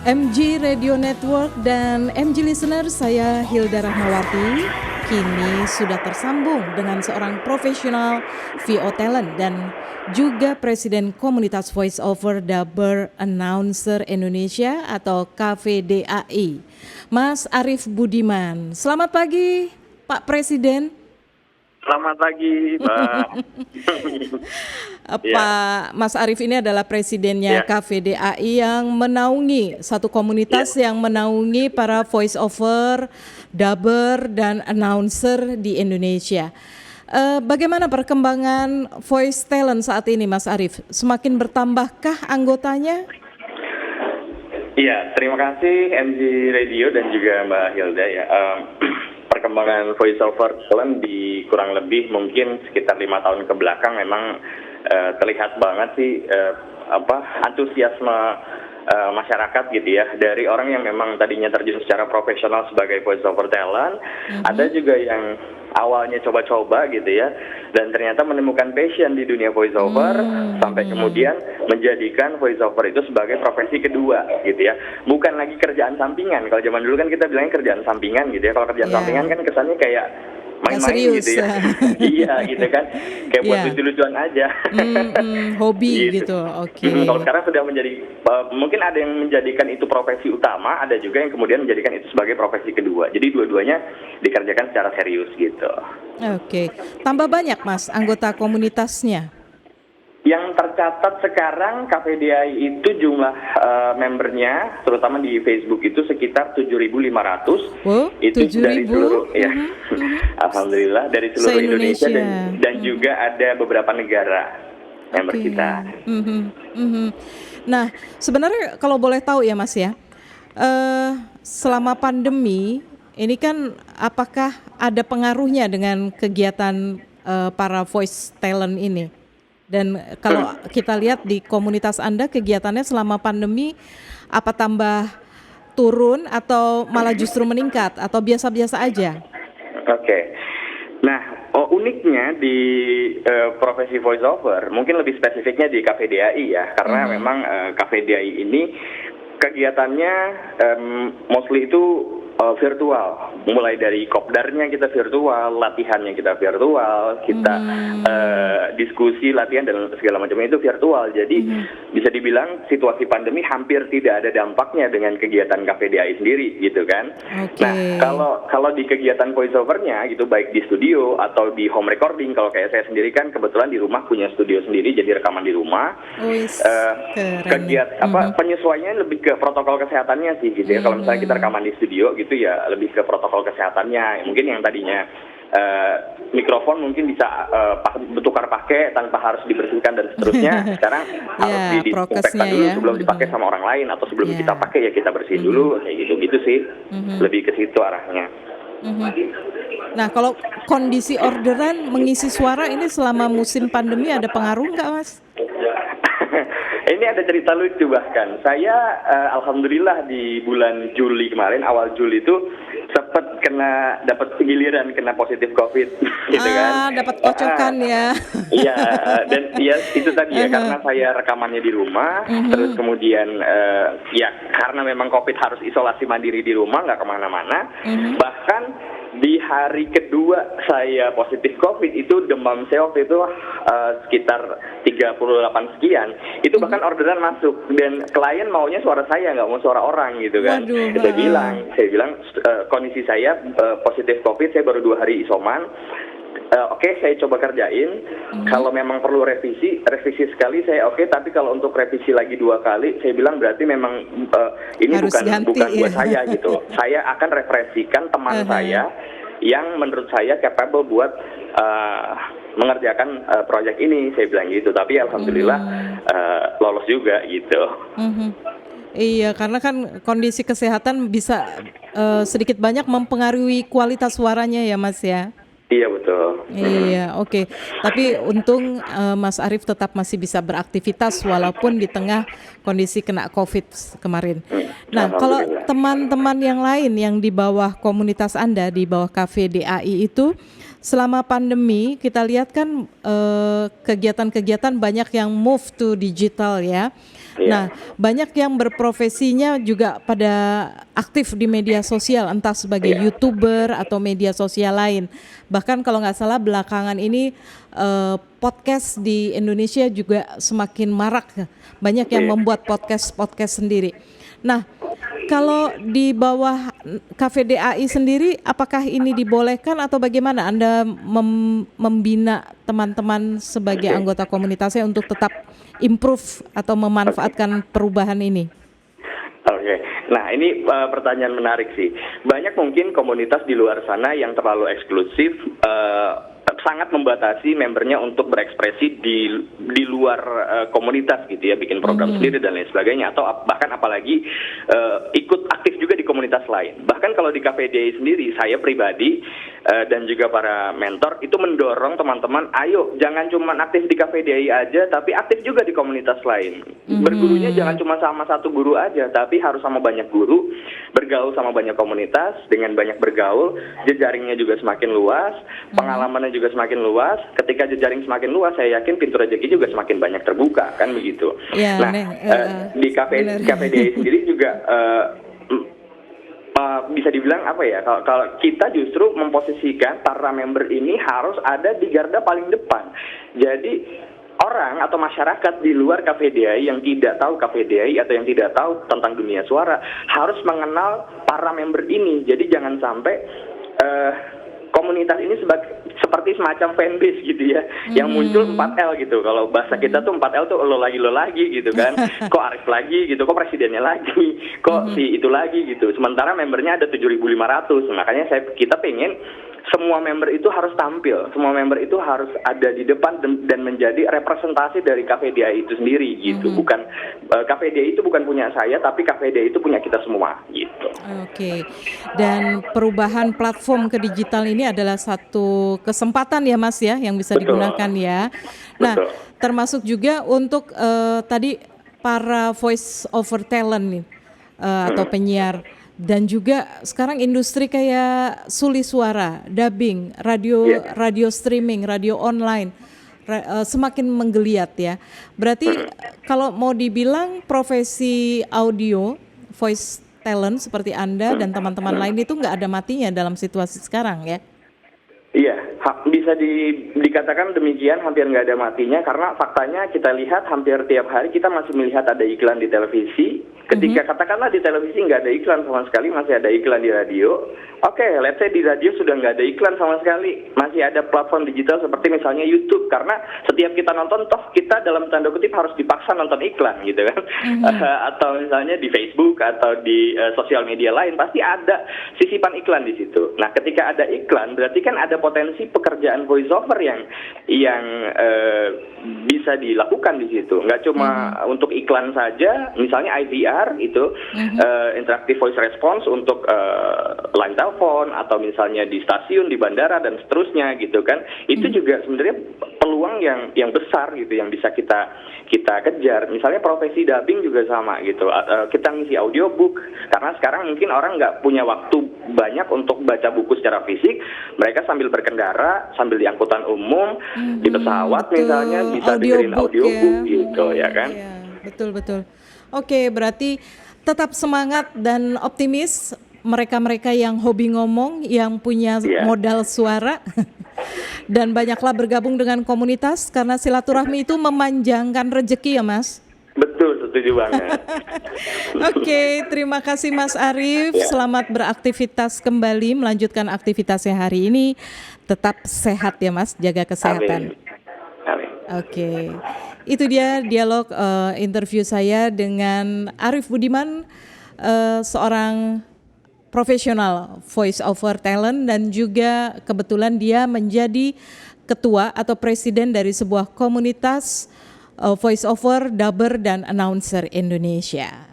MG Radio Network dan MG Listener, saya Hilda Rahmawati. Kini sudah tersambung dengan seorang profesional VO talent dan juga Presiden Komunitas Voice Over Dubber Announcer Indonesia atau KVDAI, Mas Arief Budiman. Selamat pagi, Pak Presiden. Selamat pagi, Mbak. Pak Mas Arief ini adalah presidennya KVDAI yang menaungi satu komunitas yang menaungi para voice over, dubber dan announcer di Indonesia. Bagaimana perkembangan voice talent saat ini, Mas Arief? Semakin bertambahkah anggotanya? Iya, terima kasih MG Radio dan juga Mbak Hilda ya. Perkembangan voice over talent di kurang lebih mungkin sekitar 5 tahun ke belakang memang terlihat banget sih antusiasme masyarakat gitu ya, dari orang yang memang tadinya terjun secara profesional sebagai voice over talent, ada juga yang awalnya coba-coba gitu ya, dan ternyata menemukan passion di dunia voice over sampai kemudian menjadikan voice over itu sebagai profesi kedua gitu ya, bukan lagi kerjaan sampingan. Kalau zaman dulu kan kita bilangnya kerjaan sampingan gitu ya, kalau kerjaan sampingan kan kesannya kayak main-main gitu ya. Iya gitu kan, kayak buat lucu-lucuan aja. Hobi gitu. Oke. Kalau sekarang sudah menjadi, mungkin ada yang menjadikan itu profesi utama, ada juga yang kemudian menjadikan itu sebagai profesi kedua. Jadi dua-duanya dikerjakan secara serius gitu. Oke. Tambah banyak, Mas, anggota komunitasnya? Yang tercatat sekarang KVDAI itu jumlah membernya, terutama di Facebook itu sekitar 7.500. Oh, itu 7.000? Dari seluruh ya. Alhamdulillah dari seluruh Indonesia dan juga ada beberapa negara member kita. Nah, sebenarnya kalau boleh tahu ya, Mas ya, selama pandemi ini kan apakah ada pengaruhnya dengan kegiatan para voice talent ini? Dan kalau kita lihat di komunitas Anda, kegiatannya selama pandemi apa tambah turun atau malah justru meningkat atau biasa-biasa aja? Oke. Nah, uniknya di profesi voice over, mungkin lebih spesifiknya di KVDAI ya, karena memang KVDAI ini kegiatannya mostly itu virtual, mulai dari kopdarnya kita virtual, latihannya kita virtual, kita diskusi, latihan dan segala macamnya itu virtual. Jadi bisa dibilang situasi pandemi hampir tidak ada dampaknya dengan kegiatan KVDAI sendiri gitu kan. Nah, kalau di kegiatan voice over-nya gitu, baik di studio atau di home recording, kalau kayak saya sendiri kan kebetulan di rumah punya studio sendiri, jadi rekaman di rumah. Penyesuaiannya lebih ke protokol kesehatannya sih gitu ya. Kalau misalnya kita rekaman di studio gitu ya, lebih ke protokol kesehatannya. Mungkin yang tadinya mikrofon mungkin bisa bertukar pakai tanpa harus dibersihkan dan seterusnya. Sekarang harus disinfektan dulu sebelum dipakai sama orang lain, atau sebelum kita pakai ya kita bersihin dulu kayak gitu sih. Lebih ke situ arahnya. Nah, kalau kondisi orderan mengisi suara ini selama musim pandemi ada pengaruh nggak, Mas? Ini ada cerita lucu bahkan. Saya alhamdulillah di bulan Juli kemarin, awal Juli itu sempat dapat giliran kena positif COVID gitu kan. Dapat kocokan ya. Iya, dan ya itu tadi ya, karena saya rekamannya di rumah, terus kemudian ya karena memang COVID harus isolasi mandiri di rumah, nggak kemana-mana. Bahkan di hari kedua saya positif COVID itu demam saya waktu itu sekitar 38 sekian. Itu bahkan orderan masuk dan klien maunya suara saya, nggak mau suara orang gitu kan. Saya bilang kondisi saya positif COVID, saya baru 2 hari isoman. Oke, saya coba kerjain. Kalau memang perlu revisi sekali saya oke. Tapi kalau untuk revisi lagi 2 kali, saya bilang berarti memang ini harus bukan buat saya gitu. Saya akan referensikan teman saya yang menurut saya capable buat mengerjakan proyek ini. Saya bilang gitu. Tapi alhamdulillah lolos juga gitu. Iya, karena kan kondisi kesehatan bisa sedikit banyak mempengaruhi kualitas suaranya ya, Mas ya. Iya betul. Iya, oke. Tapi untung Mas Arief tetap masih bisa beraktivitas walaupun di tengah kondisi kena COVID kemarin. Nah, kalau teman-teman yang lain yang di bawah komunitas Anda, di bawah KVDAI itu, selama pandemi kita lihat kan kegiatan-kegiatan banyak yang move to digital ya. Iya. Nah, banyak yang berprofesinya juga pada aktif di media sosial, entah sebagai Iya. YouTuber atau media sosial lain. Bahkan kalau nggak salah belakangan ini podcast di Indonesia juga semakin marak. Banyak yang Iya. membuat podcast sendiri. Nah, kalau di bawah KVDAI sendiri, apakah ini dibolehkan atau bagaimana Anda membina teman-teman sebagai Oke. anggota komunitasnya untuk tetap improve atau memanfaatkan perubahan ini? Oke, nah ini pertanyaan menarik sih. Banyak mungkin komunitas di luar sana yang terlalu eksklusif, sangat membatasi membernya untuk berekspresi di luar komunitas gitu ya, bikin program sendiri dan lain sebagainya, atau bahkan apalagi ikut aktif juga di komunitas lain. Bahkan kalau di KVDI sendiri, saya pribadi dan juga para mentor itu mendorong teman-teman, ayo jangan cuma aktif di KVDI aja, tapi aktif juga di komunitas lain. Bergurunya jangan cuma sama satu guru aja, tapi harus sama banyak guru, bergaul sama banyak komunitas. Dengan banyak bergaul, jejaringnya juga semakin luas, pengalamannya juga semakin luas. Ketika jejaring semakin luas, saya yakin pintu rezeki juga semakin banyak terbuka, kan begitu. Ya, nah, di KVDI sendiri juga bisa dibilang apa ya, kalau kita justru memposisikan para member ini harus ada di garda paling depan. Jadi orang atau masyarakat di luar KVDI yang tidak tahu KVDI atau yang tidak tahu tentang dunia suara harus mengenal para member ini. Jadi jangan sampai komunitas ini seperti semacam fanbase gitu ya, yang muncul 4L gitu. Kalau bahasa kita tuh 4L tuh lo lagi gitu kan. Kok Arif lagi gitu, kok presidennya lagi, kok si itu lagi gitu. Sementara membernya ada 7.500. Makanya kita pengen semua member itu harus tampil, semua member itu harus ada di depan dan menjadi representasi dari KVDI itu sendiri gitu. Bukan KVDI itu bukan punya saya, tapi KVDI itu punya kita semua gitu. Oke. Dan perubahan platform ke digital ini adalah satu kesempatan ya Mas ya, yang bisa digunakan ya. Nah, termasuk juga untuk tadi para voice over talent nih atau penyiar. Dan juga sekarang industri kayak suli suara, dubbing, radio streaming, radio online semakin menggeliat ya. Berarti kalau mau dibilang profesi audio, voice talent seperti Anda dan teman-teman lain itu nggak ada matinya dalam situasi sekarang ya? Iya, bisa dikatakan demikian, hampir nggak ada matinya, karena faktanya kita lihat hampir tiap hari kita masih melihat ada iklan di televisi. Ketika katakanlah di televisi nggak ada iklan sama sekali, masih ada iklan di radio. Oke, let's say di radio sudah nggak ada iklan sama sekali, masih ada platform digital seperti misalnya YouTube, karena setiap kita nonton toh kita dalam tanda kutip harus dipaksa nonton iklan gitu kan. Atau misalnya di Facebook atau di sosial media lain pasti ada sisipan iklan di situ. Nah, ketika ada iklan berarti kan ada potensi pekerjaan voiceover yang bisa dilakukan di situ. Nggak cuma untuk iklan saja, misalnya IVR itu interactive voice response untuk line telepon atau misalnya di stasiun, di bandara dan seterusnya gitu kan. Itu juga sebenarnya peluang yang besar gitu yang bisa kita kejar. Misalnya profesi dubbing juga sama gitu. Kita ngisi audiobook karena sekarang mungkin orang nggak punya waktu banyak untuk baca buku secara fisik. Mereka sambil berkendara, sambil di angkutan umum, di pesawat misalnya bisa dengerin audiobook gitu ya kan. Iya, betul. Oke, berarti tetap semangat dan optimis mereka-mereka yang hobi ngomong, yang punya modal suara. Dan banyaklah bergabung dengan komunitas karena silaturahmi itu memanjangkan rezeki ya Mas. Betul, setuju banget. Oke, terima kasih Mas Arif. Selamat beraktivitas kembali, melanjutkan aktivitasnya hari ini. Tetap sehat ya Mas, jaga kesehatan. Amin. Oke, itu dia dialog interview saya dengan Arif Budiman, seorang profesional voice over talent dan juga kebetulan dia menjadi ketua atau presiden dari sebuah komunitas voice over, dubber dan announcer Indonesia.